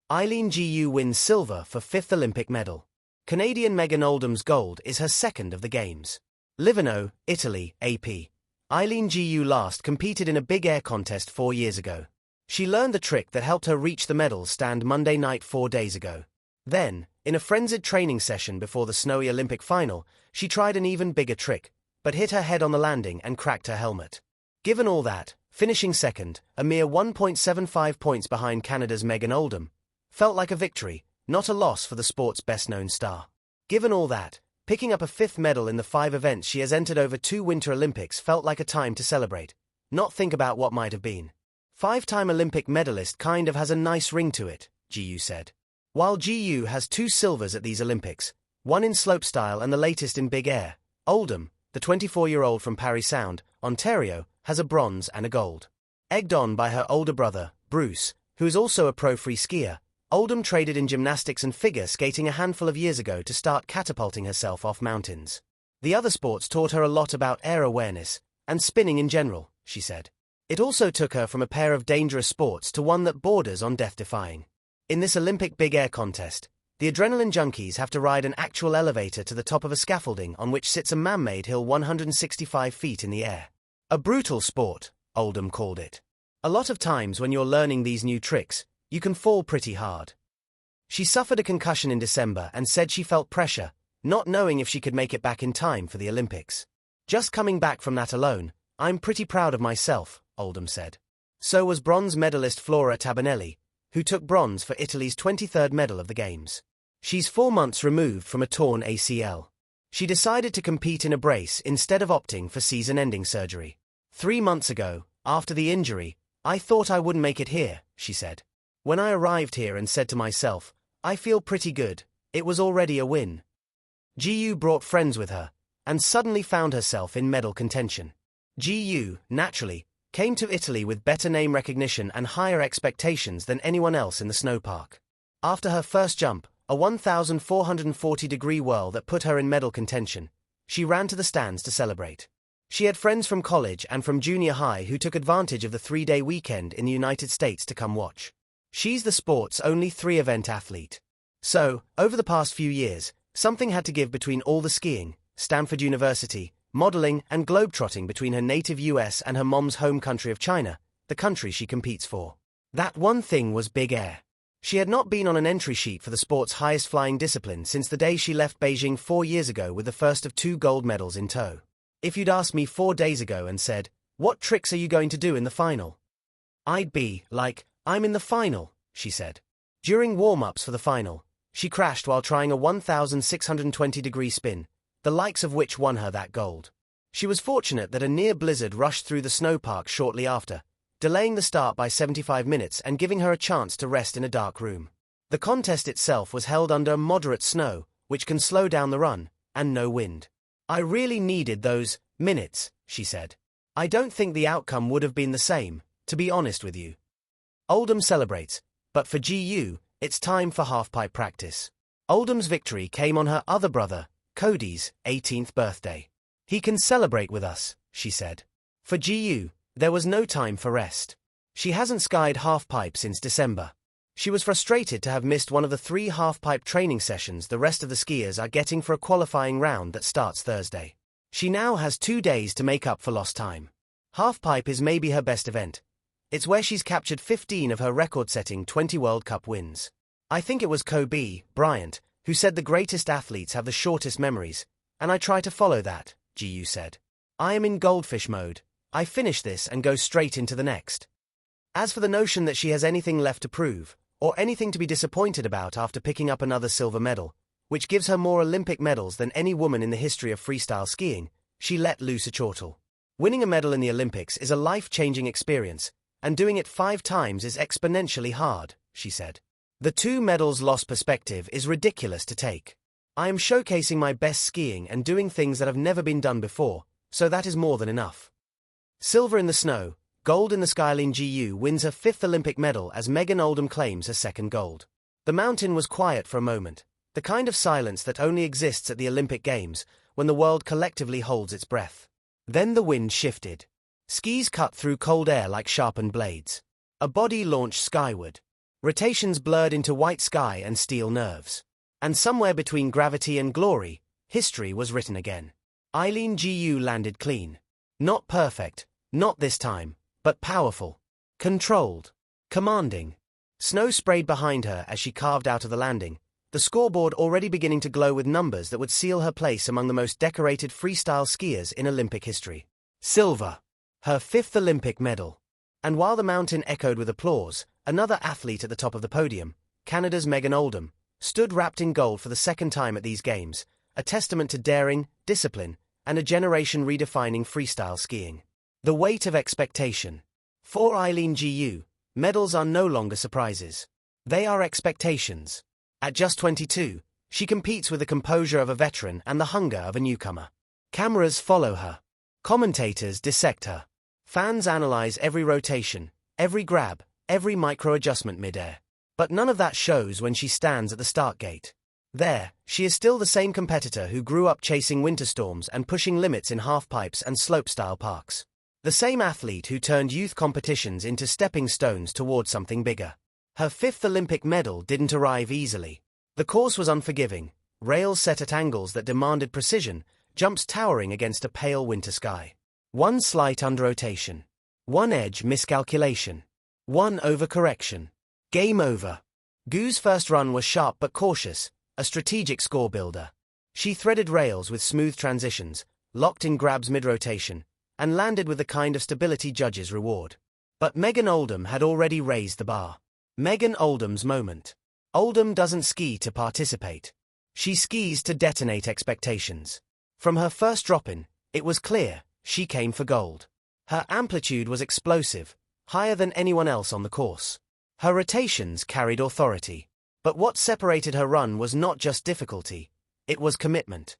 Eileen Gu wins silver for fifth Olympic medal. Canadian Megan Oldham's gold is her second of the Games. Livorno, Italy, AP. Eileen Gu last competed in a big air contest 4 years ago. She learned the trick that helped her reach the medal stand Monday night 4 days ago. Then, in a frenzied training session before the snowy Olympic final, she tried an even bigger trick, but hit her head on the landing and cracked her helmet. Given all that, finishing second, a mere 1.75 points behind Canada's Megan Oldham, felt like a victory, not a loss for the sport's best-known star. Given all that, picking up a fifth medal in the 5 events she has entered over 2 Winter Olympics felt like a time to celebrate, not think about what might have been. 5-time Olympic medalist kind of has a nice ring to it, Gu said. While Gu has 2 silvers at these Olympics, one in slopestyle and the latest in big air, Oldham, the 24-year-old from Parry Sound, Ontario, has a bronze and a gold. Egged on by her older brother, Bruce, who is also a pro free skier, Oldham traded in gymnastics and figure skating a handful of years ago to start catapulting herself off mountains. The other sports taught her a lot about air awareness, and spinning in general, she said. It also took her from a pair of dangerous sports to one that borders on death-defying. In this Olympic big air contest, the adrenaline junkies have to ride an actual elevator to the top of a scaffolding on which sits a man-made hill 165 feet in the air. A brutal sport, Oldham called it. A lot of times when you're learning these new tricks, you can fall pretty hard. She suffered a concussion in December and said she felt pressure, not knowing if she could make it back in time for the Olympics. Just coming back from that alone, I'm pretty proud of myself, Oldham said. So was bronze medalist Flora Tabanelli, who took bronze for Italy's 23rd medal of the Games. She's 4 months removed from a torn ACL. She decided to compete in a brace instead of opting for season-ending surgery. 3 months ago, after the injury, I thought I wouldn't make it here, she said. When I arrived here and said to myself, I feel pretty good, it was already a win. Gu brought friends with her, and suddenly found herself in medal contention. Gu, naturally, came to Italy with better name recognition and higher expectations than anyone else in the snowpark. After her first jump, a 1,440-degree whirl that put her in medal contention, she ran to the stands to celebrate. She had friends from college and from junior high who took advantage of the 3-day weekend in the United States to come watch. She's the sport's only 3-event athlete. So, over the past few years, something had to give between all the skiing, Stanford University, modeling and globetrotting between her native US and her mom's home country of China, the country she competes for. That one thing was big air. She had not been on an entry sheet for the sport's highest flying discipline since the day she left Beijing 4 years ago with the first of 2 gold medals in tow. If you'd asked me 4 days ago and said, "What tricks are you going to do in the final?" I'd be like, "I'm in the final," she said. During warm-ups for the final, she crashed while trying a 1,620-degree spin, the likes of which won her that gold. She was fortunate that a near blizzard rushed through the snowpark shortly after, delaying the start by 75 minutes and giving her a chance to rest in a dark room. The contest itself was held under moderate snow, which can slow down the run, and no wind. I really needed those minutes, she said. I don't think the outcome would have been the same, to be honest with you. Oldham celebrates, but for Gu, it's time for halfpipe practice. Oldham's victory came on her other brother, Cody's 18th birthday. He can celebrate with us, she said. For Gu, there was no time for rest. She hasn't skied halfpipe since December. She was frustrated to have missed one of the 3 halfpipe training sessions the rest of the skiers are getting for a qualifying round that starts Thursday. She now has 2 days to make up for lost time. Halfpipe is maybe her best event. It's where she's captured 15 of her record-setting 20 World Cup wins. I think it was Kobe Bryant who said the greatest athletes have the shortest memories, and I try to follow that, Gu said. I am in goldfish mode. I finish this and go straight into the next. As for the notion that she has anything left to prove, or anything to be disappointed about after picking up another silver medal, which gives her more Olympic medals than any woman in the history of freestyle skiing, she let loose a chortle. Winning a medal in the Olympics is a life-changing experience, and doing it 5 times is exponentially hard, she said. The 2 medals lost perspective is ridiculous to take. I am showcasing my best skiing and doing things that have never been done before, so that is more than enough. Silver in the snow, gold in the sky. Eileen Gu wins her 5th Olympic medal as Megan Oldham claims her 2nd gold. The mountain was quiet for a moment, the kind of silence that only exists at the Olympic Games when the world collectively holds its breath. Then the wind shifted. Skis cut through cold air like sharpened blades. A body launched skyward. Rotations blurred into white sky and steel nerves. And somewhere between gravity and glory, history was written again. Eileen Gu landed clean. Not perfect, not this time, but powerful. Controlled. Commanding. Snow sprayed behind her as she carved out of the landing, the scoreboard already beginning to glow with numbers that would seal her place among the most decorated freestyle skiers in Olympic history. Silver. Her 5th Olympic medal. And while the mountain echoed with applause, another athlete at the top of the podium, Canada's Megan Oldham, stood wrapped in gold for the second time at these games, a testament to daring, discipline, and a generation redefining freestyle skiing. The weight of expectation. For Eileen Gu, medals are no longer surprises. They are expectations. At just 22, she competes with the composure of a veteran and the hunger of a newcomer. Cameras follow her. Commentators dissect her. Fans analyze every rotation, every grab, every micro-adjustment midair. But none of that shows when she stands at the start gate. There, she is still the same competitor who grew up chasing winter storms and pushing limits in halfpipes and slopestyle parks. The same athlete who turned youth competitions into stepping stones toward something bigger. Her 5th Olympic medal didn't arrive easily. The course was unforgiving, rails set at angles that demanded precision, jumps towering against a pale winter sky. One slight under-rotation. One edge miscalculation. One overcorrection. Game over. Gu's first run was sharp but cautious, a strategic score builder. She threaded rails with smooth transitions, locked in grabs mid-rotation, and landed with the kind of stability judges reward. But Megan Oldham had already raised the bar. Megan Oldham's moment. Oldham doesn't ski to participate. She skis to detonate expectations. From her first drop-in, it was clear she came for gold. Her amplitude was explosive, higher than anyone else on the course. Her rotations carried authority. But what separated her run was not just difficulty, it was commitment.